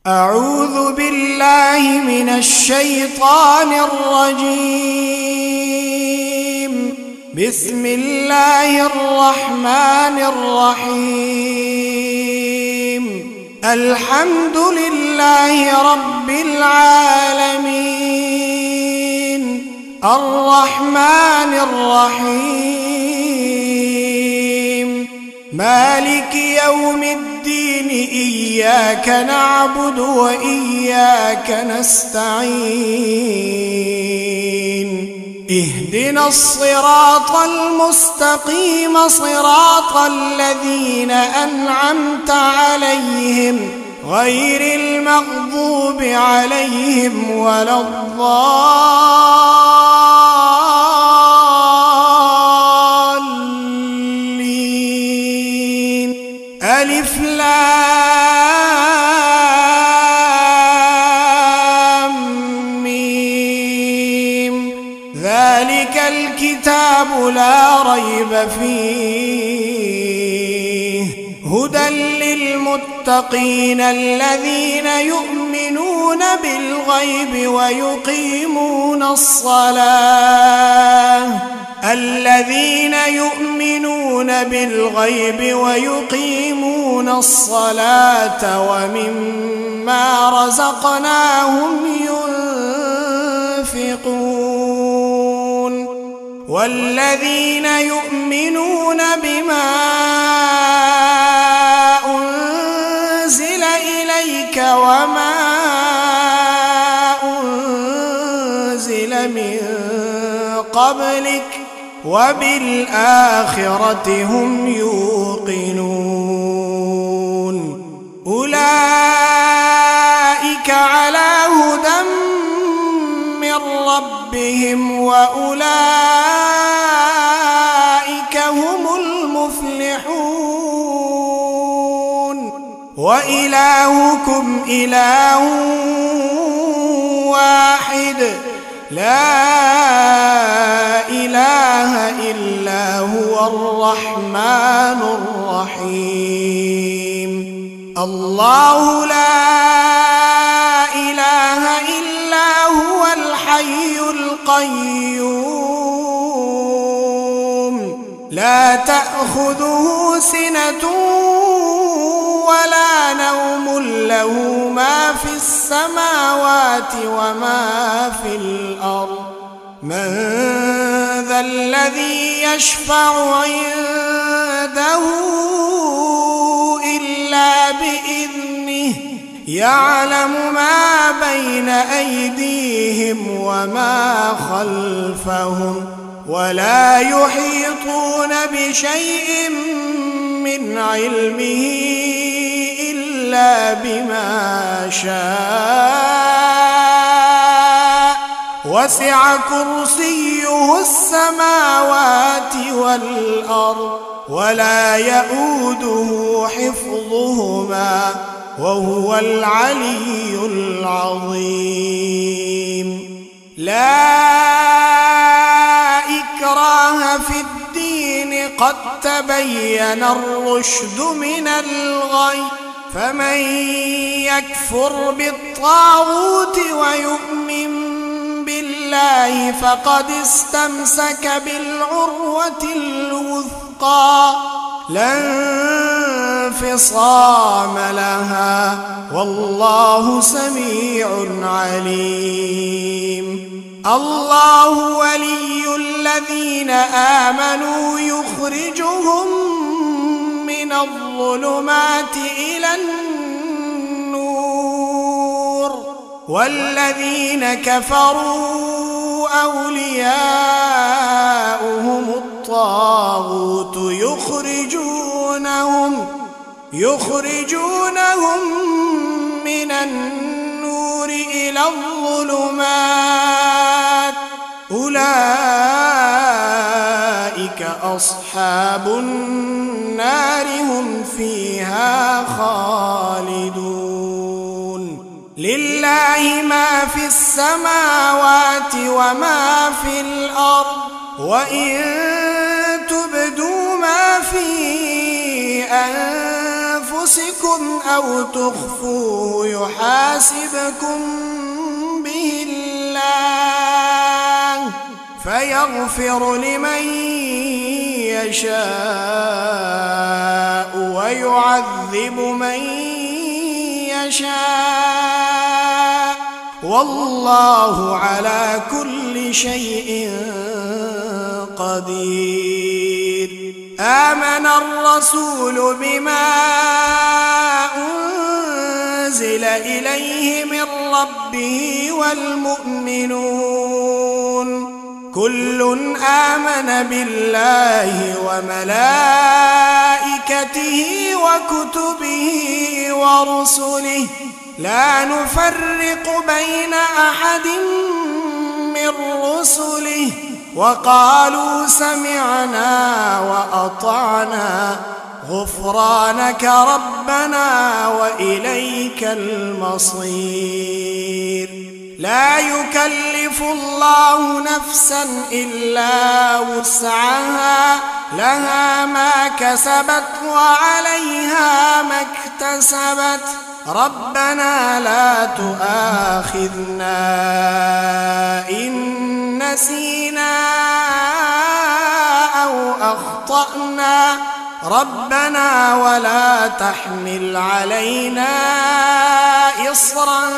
أعوذ بالله من الشيطان الرجيم. بسم الله الرحمن الرحيم. الحمد لله رب العالمين، الرحمن الرحيم، مالك يوم الدين، إياك نعبد وإياك نستعين. اهدنا الصراط المستقيم، صراط الذين أنعمت عليهم غير المغضوب عليهم ولا الضالين. ألف لام ميم. ذلك الكتاب لا ريب فيه، هدى للمتقين الذين يؤمنون بالغيب ويقيمون الصلاة، الذين يؤمنون بالغيب ويقيمون الصلاة ومما رزقناهم ينفقون، والذين يؤمنون بما أنزل إليك وما أنزل من قبلك وبالآخرة هم يوقنون. أولئك على هدى من ربهم وأولئك هم المفلحون. وإلهكم إله واحد، لا إله إلا هو الرحمن الرحيم. الله لا إله إلا هو الحي القيوم، لا تأخذه سنة ولا نوم، له ما في السماوات وما في الأرض. من ذا الذي يشفع عنده إلا بإذنه، يعلم ما بين أيديهم وما خلفهم، ولا يحيطون بشيء من علمه إلا بما شاء، وسع كرسيه السماوات والأرض، ولا يؤوده حفظهما، وهو العلي العظيم. لا إكراه في الدين، قد تبين الرشد من الغي، فمن يكفر بالطاغوت ويؤمن بالله فقد استمسك بالعروة الوثقى، لا انفصام لها، والله سميع عليم. الله ولي الذين آمنوا يخرجهم من الظلمات إلى النور، والذين كفروا أولياؤهم الطاغوت يخرجونهم من النور إلى الظلمات، أولئك أصحاب النار، هم فيها خالدون. لله ما في السماوات وما في الأرض، وإن تبدوا ما في أنفسكم أنفسكم أو تخفوه يحاسبكم به الله فيغفر لمن يشاء ويعذب من يشاء والله على كل شيء قدير. آمن الرسول بما أنزل إليه من ربه والمؤمنون كل آمن بالله وملائكته وكتبه ورسله لا نفرق بين أحد من رسله وقالوا سمعنا وأطعنا غفرانك ربنا وإليك المصير. لا يكلف الله نفسا إلا وسعها لها ما كسبت وعليها ما اكتسبت ربنا لا تؤاخذنا إن نسينا أو أخطأنا ربنا ولا تحمل علينا إصرا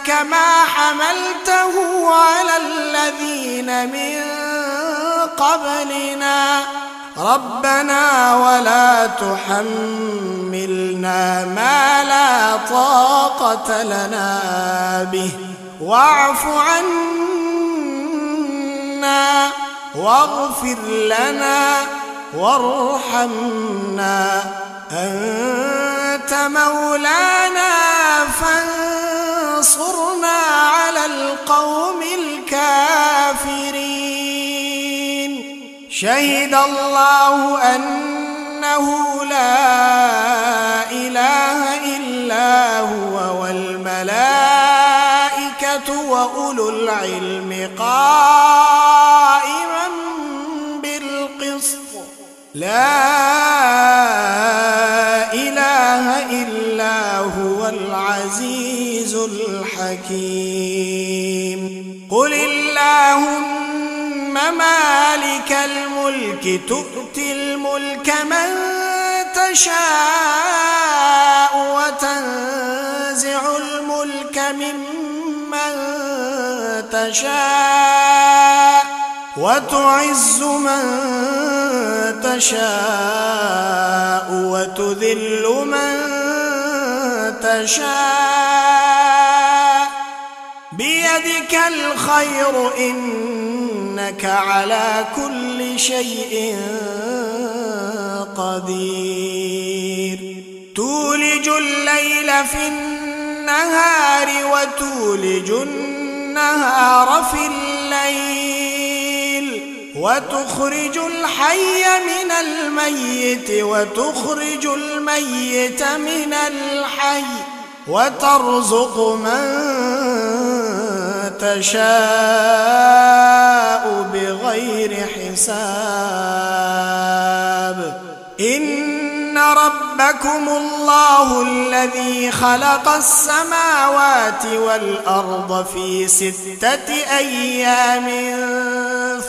كما حملته على الذين من قبلنا ربنا ولا تحملنا ما لا طاقة لنا به واعف عنا واغفر لنا وارحمنا أنت مولانا فانصرنا على القوم الكافرين. شهد الله أنه لا إله إلا هو والملائكة وأولو العلم قائما بالقسط لا إله إلا هو العزيز الحكيم. قل اللهم مالك الملك تؤتي الملك من تشاء وتنزع الملك ممن تشاء وتعز من تشاء وتذل من تشاء بيدك الخير إنك على كل شيء قدير. تولج الليل في النهار وتولج النهار في الليل وتخرج الحي من الميت وتخرج الميت من الحي وترزق من تشاء بغير حساب. إن ربكم الله الذي خلق السماوات والأرض في 6 أيام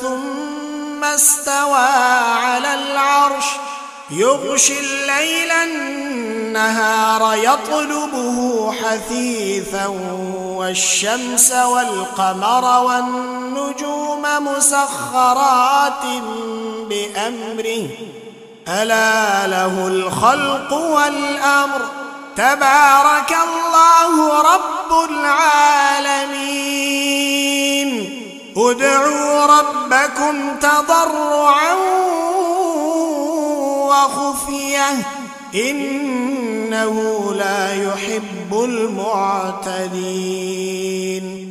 ثم استوى على العرش يغشي الليل النهار يطلبه حثيثا والشمس والقمر والنجوم مسخرات بأمره ألا له الخلق والأمر تبارك الله رب العالمين. ادعوا ربكم تضرعا وخفية إنه لا يحب المعتدين.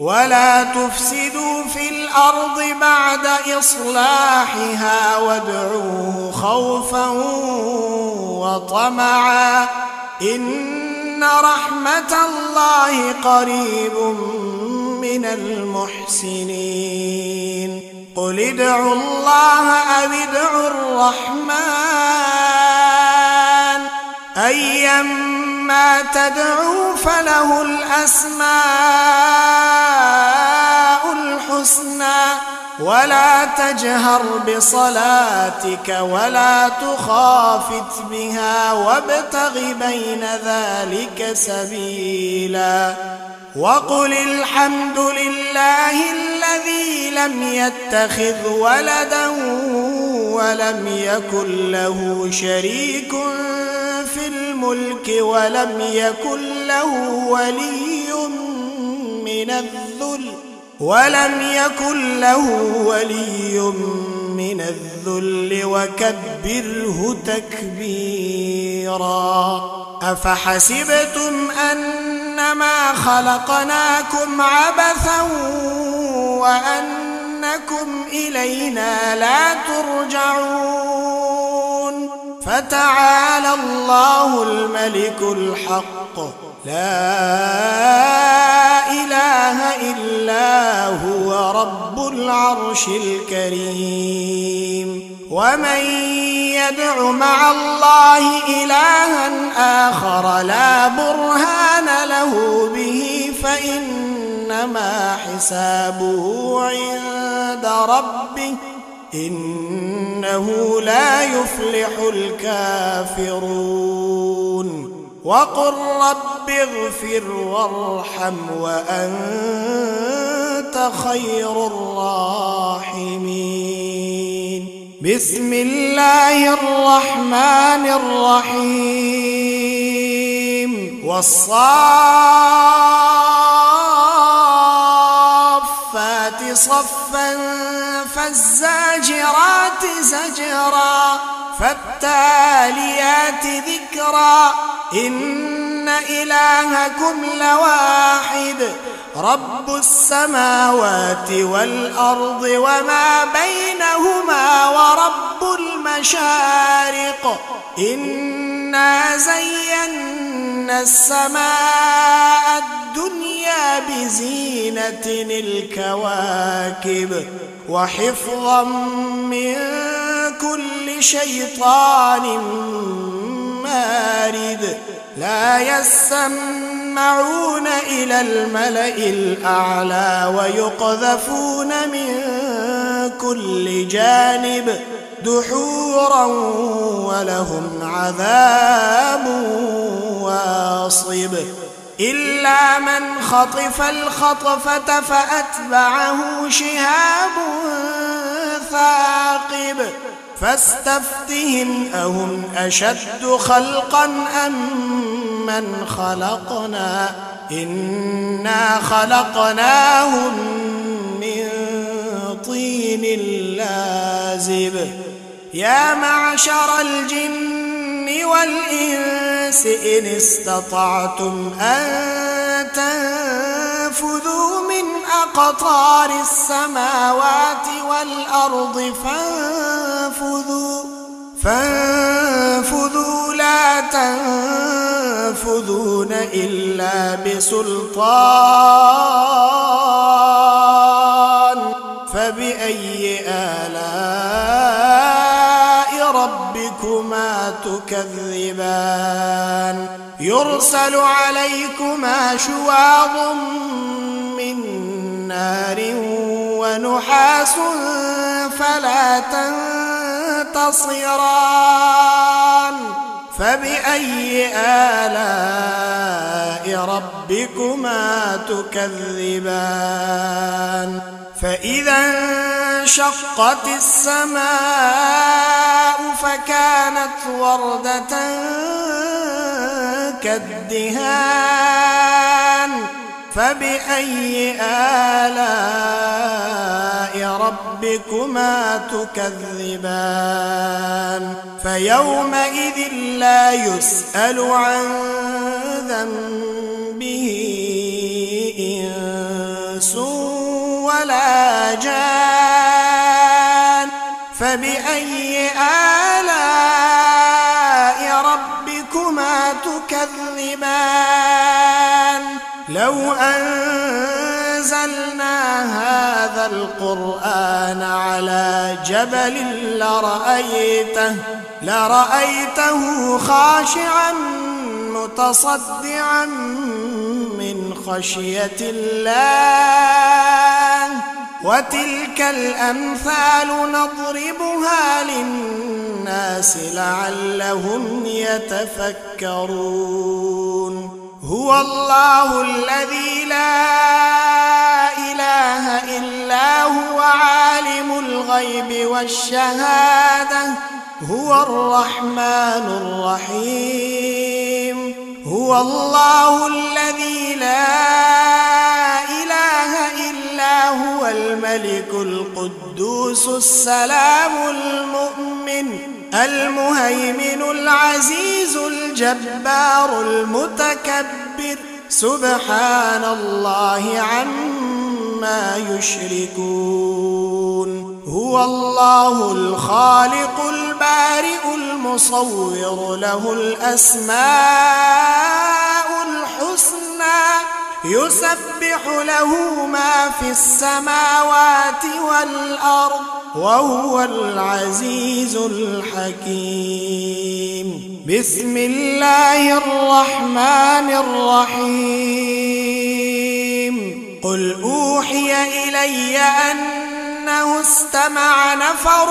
ولا تفسدوا في الأرض بعد إصلاحها وادعوه خوفا وطمعا إن رحمة الله قريب من المحسنين. قل ادعوا الله أو ادعوا الرحمن أيما تدعوا فله الأسماء الحسنى ولا تجهر بصلاتك ولا تخافت بها وابتغ بين ذلك سبيلا وقل الحمد لله الذي لم يتخذ ولدا ولم يكن له شريك في الملك ولم يكن له ولي من الذل وكبره تكبيرا أفحسبتم أنما خلقناكم عبثا وأنكم إلينا لا ترجعون فتعالى الله الملك الحق لا إله إلا هو رب العرش الكريم ومن يدع مع الله إلها آخر لا برهان له به فإنما حسابه عند ربه إنه لا يفلح الكافرون وقل رب اغفر وارحم وأنت خير الراحمين بسم الله الرحمن الرحيم والصافات صفا فالزاجرات زجرا فالتاليات ذكرا إن إلهكم لواحد رب السماوات والأرض وما بينهما ورب المشارق إنا زينا السماء الدنيا بزينة الكواكب وحفظا من كل شيطان مارد لا يسمعون إلى الملأ الأعلى ويقذفون من كل جانب دحورا ولهم عذاب واصب إلا من خطف الخطفة فأتبعه شهاب ثاقب فاستفتهم أهم أشد خلقا أم من خلقنا إنا خلقناهم من طين لازب يا معشر الجن والإنس إن استطعتم أن تنفذوا من أقطار السماوات والأرض فانفذوا لا تنفذون إلا بسلطان فبأي آلاء ربكما تكذبان يرسل عليكما شواظ من نار ونحاس فلا تنتصران فبأي آلاء ربكما تكذبان فإذا انشقت السماء فكانت وردة كالدهان فبأي آلاء ربكما تكذبان فيومئذ لا يسأل عن ذنبه إنس ولا جان فبأي آلاء ربكما تكذبان لو أنزلنا هذا القرآن على جبل لرأيته خاشعا متصدعا من خشية الله. وتلك الأمثال نضربها للناس لعلهم يتفكرون. هو الله الذي لا إله إلا هو عالم الغيب والشهادة هو الرحمن الرحيم. هو الله الذي لا إله إلا هو الملك القدوس السلام المؤمن المهيمن العزيز الجبار المتكبر سبحان الله عما يشركون. هو الله الخالق البارئ المصور له الأسماء الحسنى يسبح له ما في السماوات والأرض وهو العزيز الحكيم. بسم الله الرحمن الرحيم. قل أوحي إلي أنه استمع نفر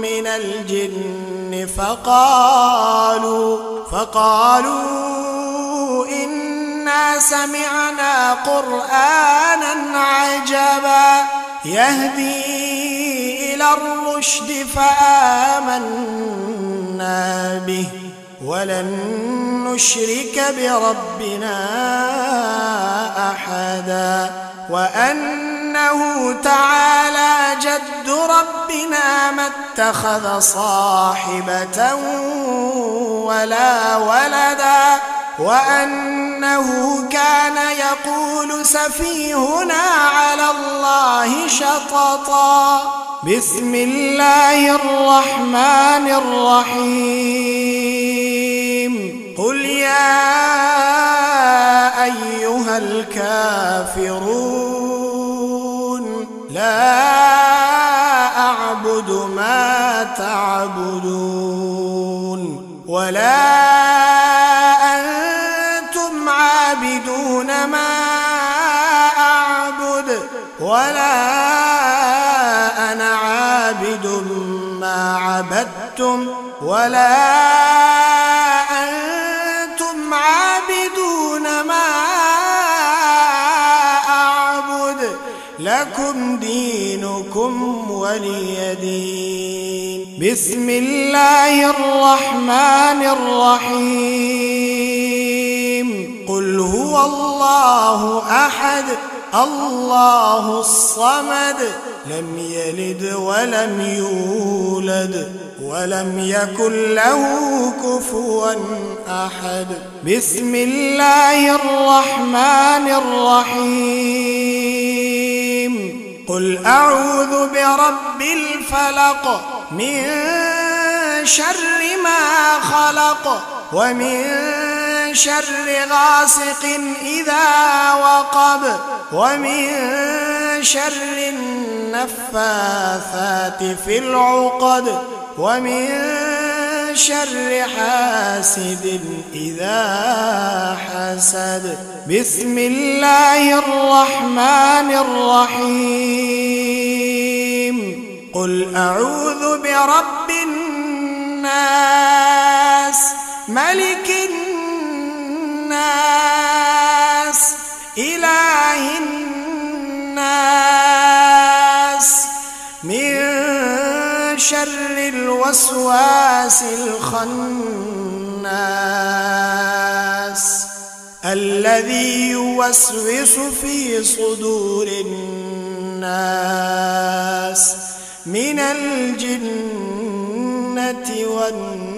من الجن فقالوا إنا سمعنا قرآنا عجبا يهدي إلى الرشد فآمنا به ولن نشرك بربنا أحدا وأنه تعالى جد ربنا ما اتخذ صاحبة ولا ولدا وأنه كان يقول سفيهنا على الله شططا. بسم الله الرحمن الرحيم. قل يا أيها الكافرون لا أعبد ما تعبدون ولا أنتم عابدون ما أعبد ولا أنا عابد ما عبدتم ولا أنتم عابدون ما أعبد لكم دينكم ولي دين. بسم الله الرحمن الرحيم. قل هو الله أحد الله الصمد لم يلد ولم يولد ولم يكن له كفوا أحد. بسم الله الرحمن الرحيم. قل أعوذ برب الفلق من شر ما خلق ومن شر غاسق إذا وقب ومن شر النفاثات في العقد ومن شر حاسد إذا حسد. بسم الله الرحمن الرحيم. قل أعوذ برب الناس ملك الناس إله الناس من شر الوسواس الخناس الذي يوسوس في صدور الناس من الجنة والناس.